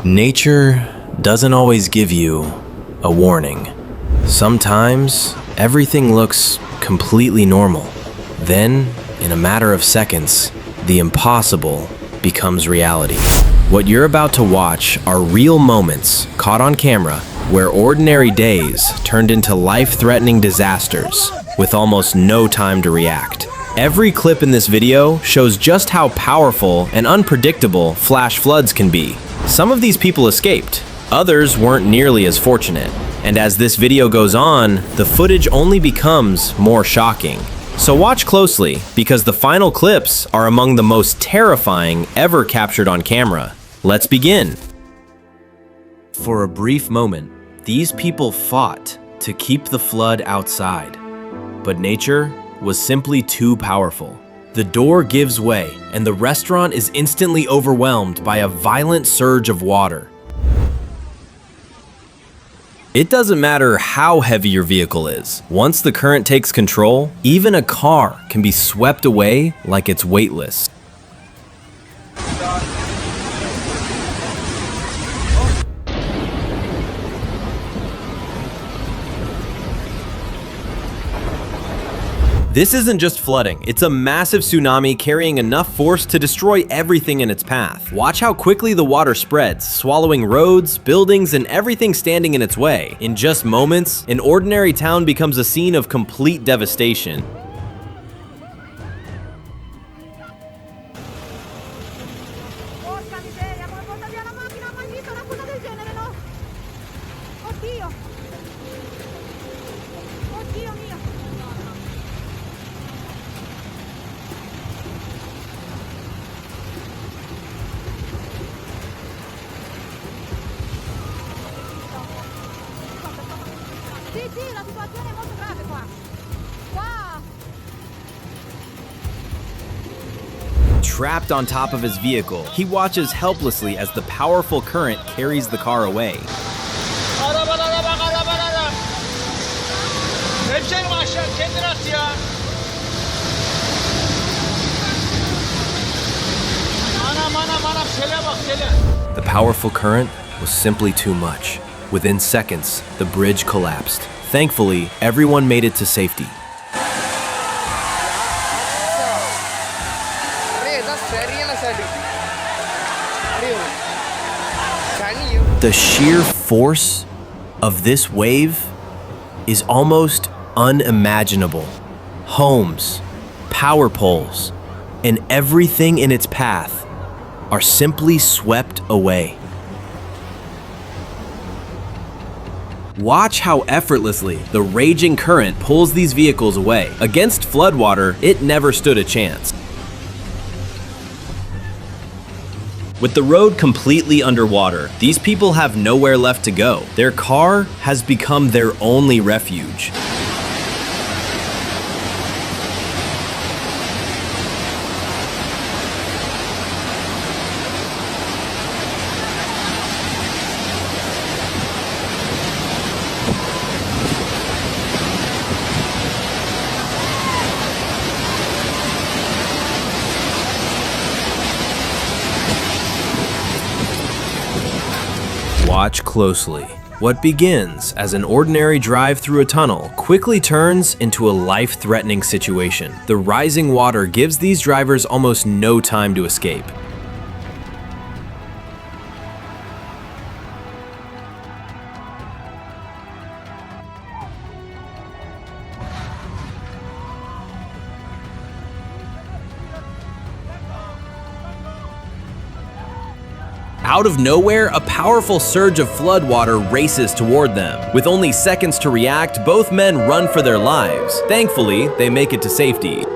Nature doesn't always give you a warning. Sometimes everything looks completely normal. Then, in a matter of seconds, the impossible becomes reality. What you're about to watch are real moments caught on camera where ordinary days turned into life-threatening disasters with almost no time to react. Every clip in this video shows just how powerful and unpredictable flash floods can be. Some of these people escaped, others weren't nearly as fortunate. And as this video goes on, the footage only becomes more shocking. So watch closely, because the final clips are among the most terrifying ever captured on camera. Let's begin. For a brief moment, these people fought to keep the flood outside. But nature was simply too powerful. The door gives way, and the restaurant is instantly overwhelmed by a violent surge of water. It doesn't matter how heavy your vehicle is. Once the current takes control, even a car can be swept away like it's weightless. This isn't just flooding, it's a massive tsunami carrying enough force to destroy everything in its path. Watch how quickly the water spreads, swallowing roads, buildings, and everything standing in its way. In just moments, an ordinary town becomes a scene of complete devastation. La situazione è molto grave qua. Qua. Trapped on top of his vehicle, he watches helplessly as the powerful current carries the car away. The powerful current was simply too much. Within seconds, the bridge collapsed. Thankfully, everyone made it to safety. The sheer force of this wave is almost unimaginable. Homes, power poles, and everything in its path are simply swept away. Watch how effortlessly the raging current pulls these vehicles away. Against floodwater, it never stood a chance. With the road completely underwater, these people have nowhere left to go. Their car has become their only refuge. Watch closely. What begins as an ordinary drive through a tunnel quickly turns into a life-threatening situation. The rising water gives these drivers almost no time to escape. Out of nowhere, a powerful surge of floodwater races toward them. With only seconds to react, both men run for their lives. Thankfully, they make it to safety.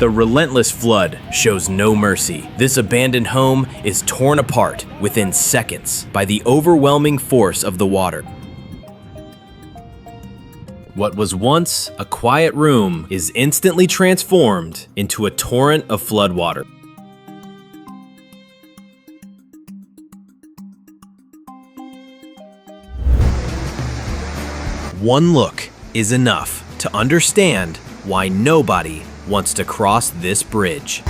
The relentless flood shows no mercy. This abandoned home is torn apart within seconds by the overwhelming force of the water. What was once a quiet room is instantly transformed into a torrent of floodwater. One look is enough to understand why nobody wants to cross this bridge.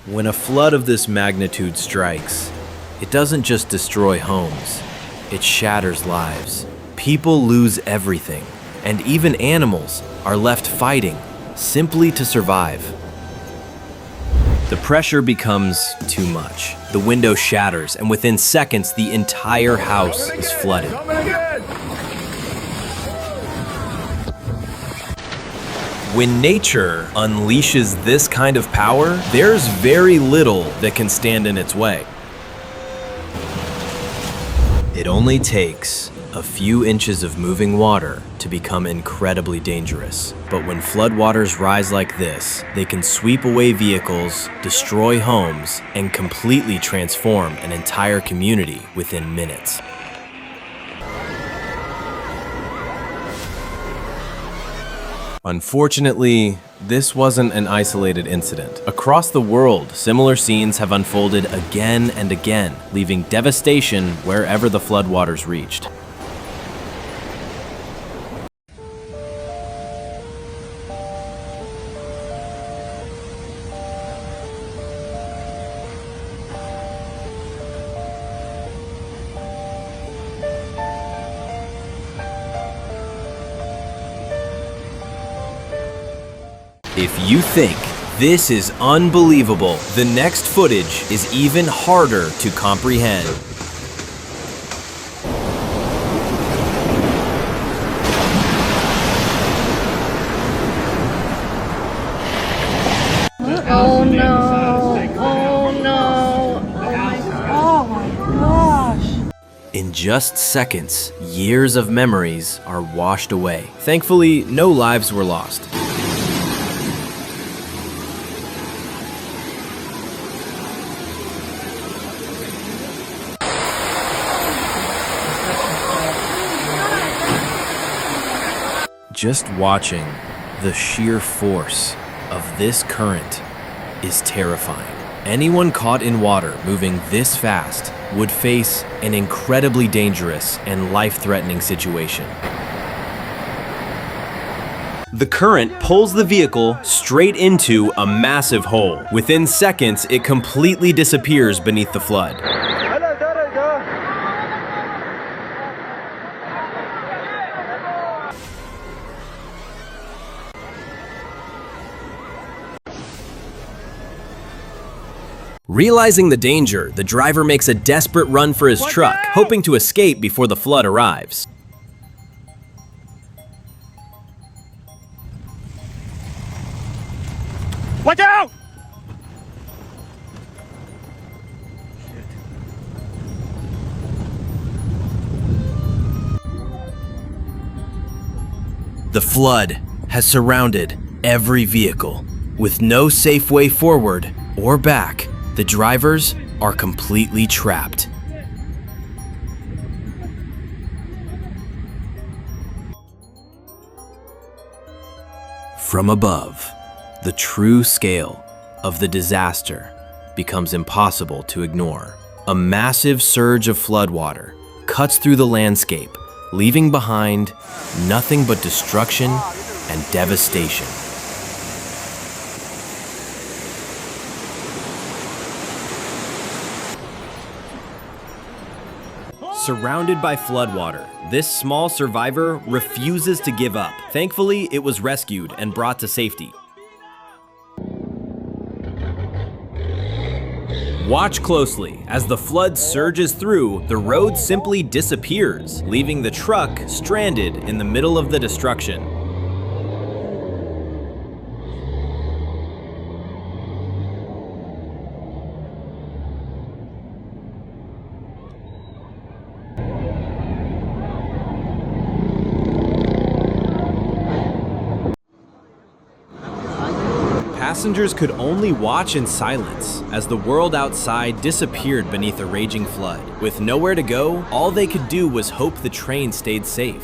When a flood of this magnitude strikes, it doesn't just destroy homes, it shatters lives. People lose everything, and even animals are left fighting simply to survive. The pressure becomes too much. The window shatters, and within seconds, the entire house is flooded. When nature unleashes this kind of power, there's very little that can stand in its way. It only takes a few inches of moving water to become incredibly dangerous. But when floodwaters rise like this, they can sweep away vehicles, destroy homes, and completely transform an entire community within minutes. Unfortunately, this wasn't an isolated incident. Across the world, similar scenes have unfolded again and again, leaving devastation wherever the floodwaters reached. If you think this is unbelievable, the next footage is even harder to comprehend. Oh no! Oh no! Oh my gosh! In just seconds, years of memories are washed away. Thankfully, no lives were lost. Just watching the sheer force of this current is terrifying. Anyone caught in water moving this fast would face an incredibly dangerous and life-threatening situation. The current pulls the vehicle straight into a massive hole. Within seconds, it completely disappears beneath the flood. Realizing the danger, the driver makes a desperate run for his truck, hoping to escape before the flood arrives. Watch out! The flood has surrounded every vehicle. With no safe way forward or back, the drivers are completely trapped. From above, the true scale of the disaster becomes impossible to ignore. A massive surge of floodwater cuts through the landscape, leaving behind nothing but destruction and devastation. Surrounded by floodwater, this small survivor refuses to give up. Thankfully, it was rescued and brought to safety. Watch closely. As the flood surges through, the road simply disappears, leaving the truck stranded in the middle of the destruction. Passengers could only watch in silence as the world outside disappeared beneath a raging flood. With nowhere to go, all they could do was hope the train stayed safe.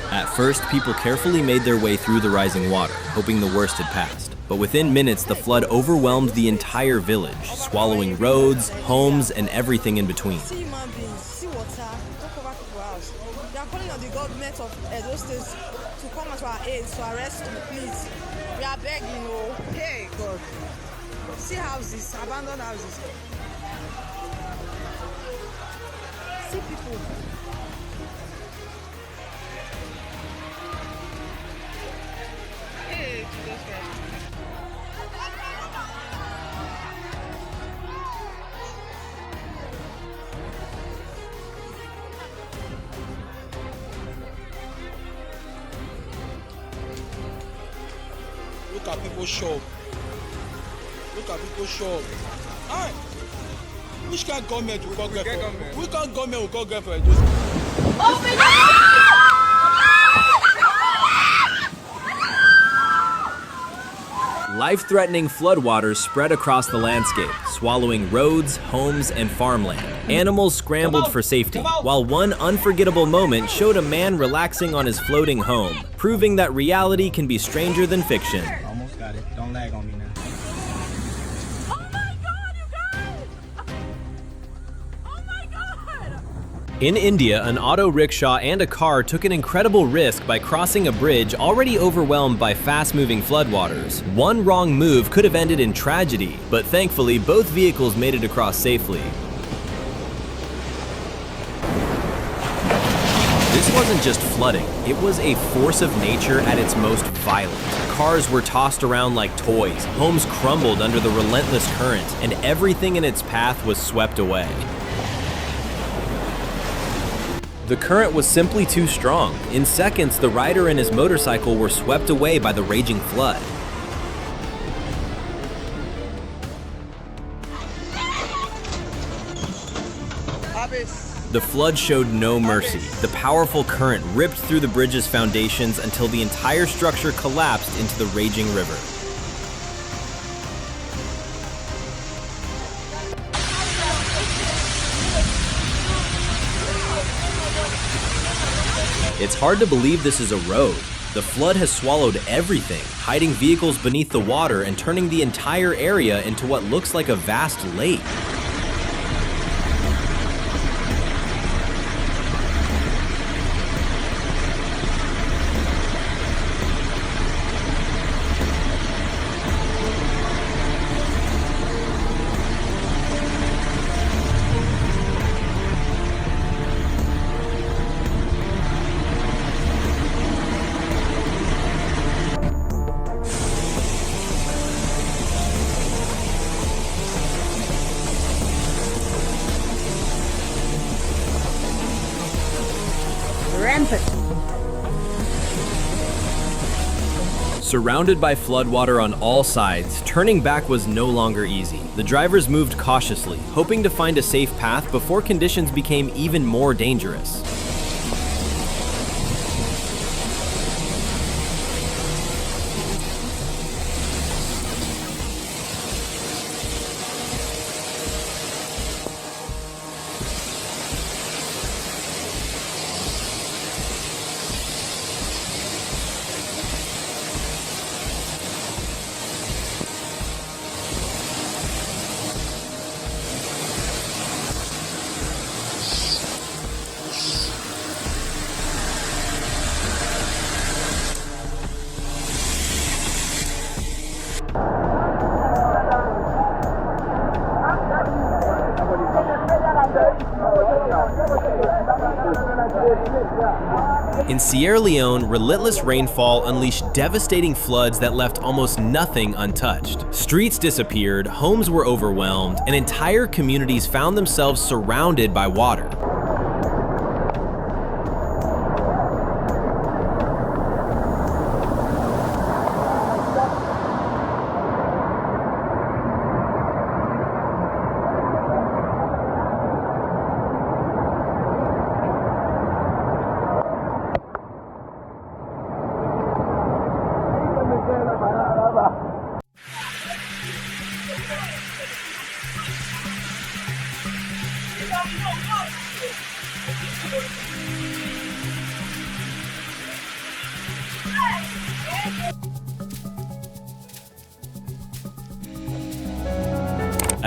At first, people carefully made their way through the rising water, hoping the worst had passed. But within minutes, the flood overwhelmed the entire village, swallowing roads, homes, and everything in between. See human beings, see water, take over people's house. They are calling on the government of Edo State to come to our aid, to arrest you, please. We are begging, oh. Hey, God. See houses, abandoned houses. See people. Hey, Jesus Christ. Look at people shop. Look at people shop. Aye. Which kind of government we can't get for? Which kind of government we can't get for those? Life-threatening floodwaters spread across the landscape, swallowing roads, homes, and farmland. Animals scrambled for safety, while one unforgettable moment showed a man relaxing on his floating home, proving that reality can be stranger than fiction. Almost got it. Don't lag on me now. Oh my God, you guys! Oh my God! In India, an auto rickshaw and a car took an incredible risk by crossing a bridge already overwhelmed by fast-moving floodwaters. One wrong move could have ended in tragedy, but thankfully both vehicles made it across safely. This wasn't just flooding, it was a force of nature at its most violent. Cars were tossed around like toys, homes crumbled under the relentless current, and everything in its path was swept away. The current was simply too strong. In seconds, the rider and his motorcycle were swept away by the raging flood. The flood showed no mercy. The powerful current ripped through the bridge's foundations until the entire structure collapsed into the raging river. It's hard to believe this is a road. The flood has swallowed everything, hiding vehicles beneath the water and turning the entire area into what looks like a vast lake. Surrounded by floodwater on all sides, turning back was no longer easy. The drivers moved cautiously, hoping to find a safe path before conditions became even more dangerous. In Sierra Leone, relentless rainfall unleashed devastating floods that left almost nothing untouched. Streets disappeared, homes were overwhelmed, and entire communities found themselves surrounded by water.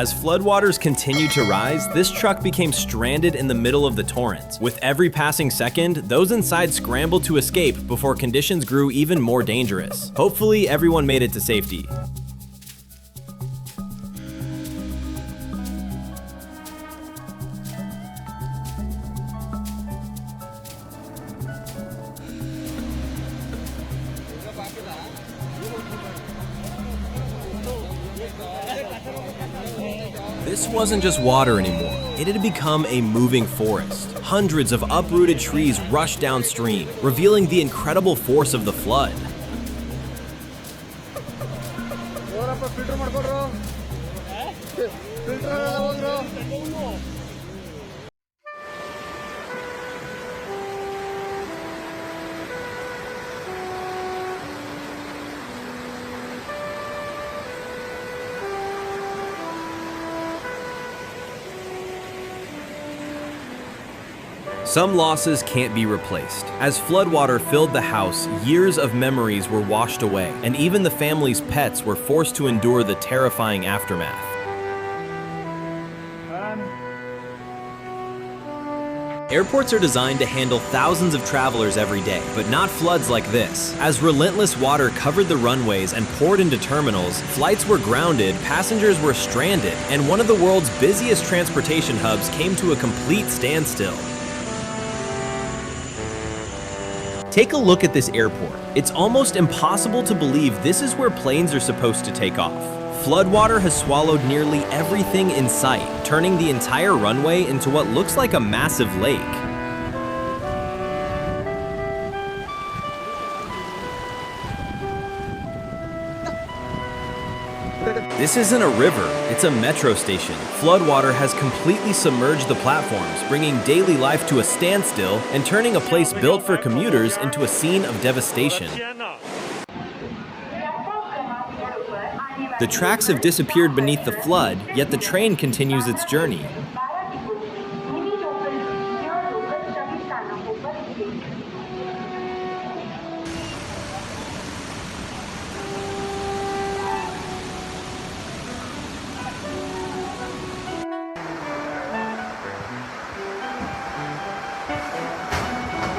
As floodwaters continued to rise, this truck became stranded in the middle of the torrent. With every passing second, those inside scrambled to escape before conditions grew even more dangerous. Hopefully, everyone made it to safety. This wasn't just water anymore. It had become a moving forest. Hundreds of uprooted trees rushed downstream, revealing the incredible force of the flood. Some losses can't be replaced. As floodwater filled the house, years of memories were washed away, and even the family's pets were forced to endure the terrifying aftermath. Airports are designed to handle thousands of travelers every day, but not floods like this. As relentless water covered the runways and poured into terminals, flights were grounded, passengers were stranded, and one of the world's busiest transportation hubs came to a complete standstill. Take a look at this airport. It's almost impossible to believe this is where planes are supposed to take off. Floodwater has swallowed nearly everything in sight, turning the entire runway into what looks like a massive lake. This isn't a river, it's a metro station. Floodwater has completely submerged the platforms, bringing daily life to a standstill and turning a place built for commuters into a scene of devastation. The tracks have disappeared beneath the flood, yet the train continues its journey.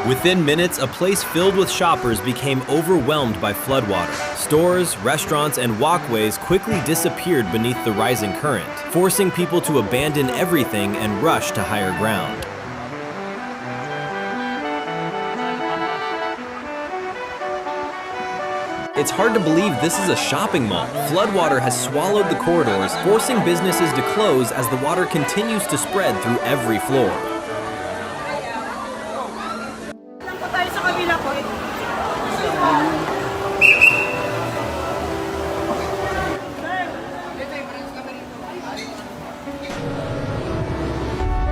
Within minutes, a place filled with shoppers became overwhelmed by floodwater. Stores, restaurants, and walkways quickly disappeared beneath the rising current, forcing people to abandon everything and rush to higher ground. It's hard to believe this is a shopping mall. Floodwater has swallowed the corridors, forcing businesses to close as the water continues to spread through every floor.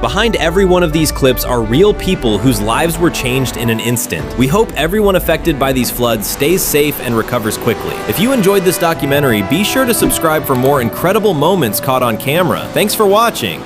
Behind every one of these clips are real people whose lives were changed in an instant. We hope everyone affected by these floods stays safe and recovers quickly. If you enjoyed this documentary, be sure to subscribe for more incredible moments caught on camera. Thanks for watching.